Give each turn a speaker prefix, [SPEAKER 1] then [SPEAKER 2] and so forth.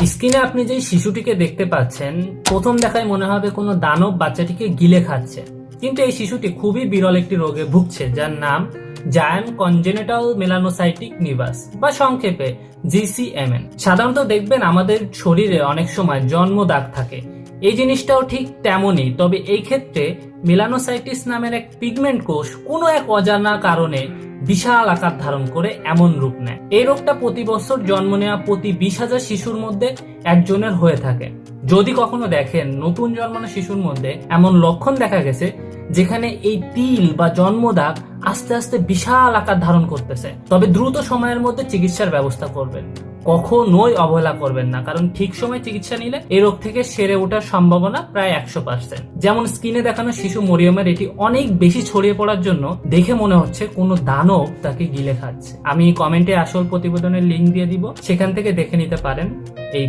[SPEAKER 1] স্ক্রিনে আপনি যে শিশুটিকে দেখতে পাচ্ছেন, প্রথম দেখায় মনে হবে কোনো দানব বাচ্চাটিকে গিলে খাচ্ছে, কিন্তু এই শিশুটি খুবই বিরল একটি রোগে ভুগছে, যার নাম জায়ান্ট কনজেনিটাল মেলানোসাইটিক নিভাস বা সংক্ষেপে জিসিএমএন। সাধারণত দেখবেন আমাদের শরীরে অনেক সময় জন্ম দাগ থাকে, এই জিনিসটাও ঠিক তেমনই, তবে এই ক্ষেত্রে মেলানোসাইটিস নামের এক পিগমেন্ট কোষ কোনো এক অজানা কারণে বিশাল আকার ধারণ করে এমন রূপ নেয়। এই রোগটা প্রতি বছর জন্ম নেওয়া প্রতি 20,000 শিশুর মধ্যে একজনের হয়ে থাকে। যদি কখনো দেখেন নতুন জন্মানো শিশুর মধ্যে এমন লক্ষণ দেখা গেছে যেখানে এই তিল বা জন্মদাগ আস্তে আস্তে বিশাল আকার ধারণ করতেছে, তবে দ্রুত সময়ের মধ্যে চিকিৎসার ব্যবস্থা করবেন। কখনোই অবহেলা করবেন না, কারণ ঠিক সময় চিকিৎসা নিলে এই রোগ থেকে সেরে ওঠার সম্ভাবনা প্রায় 100%। যেমন স্ক্রিনে দেখানো শিশু মরিয়মের এটি অনেক বেশি ছড়িয়ে পড়ার জন্য দেখে মনে হচ্ছে কোনো দানব তাকে গিলে খাচ্ছে। আমি কমেন্টে আসল প্রতিবেদনের লিঙ্ক দিয়ে দিব, সেখান থেকে দেখে নিতে পারেন। এই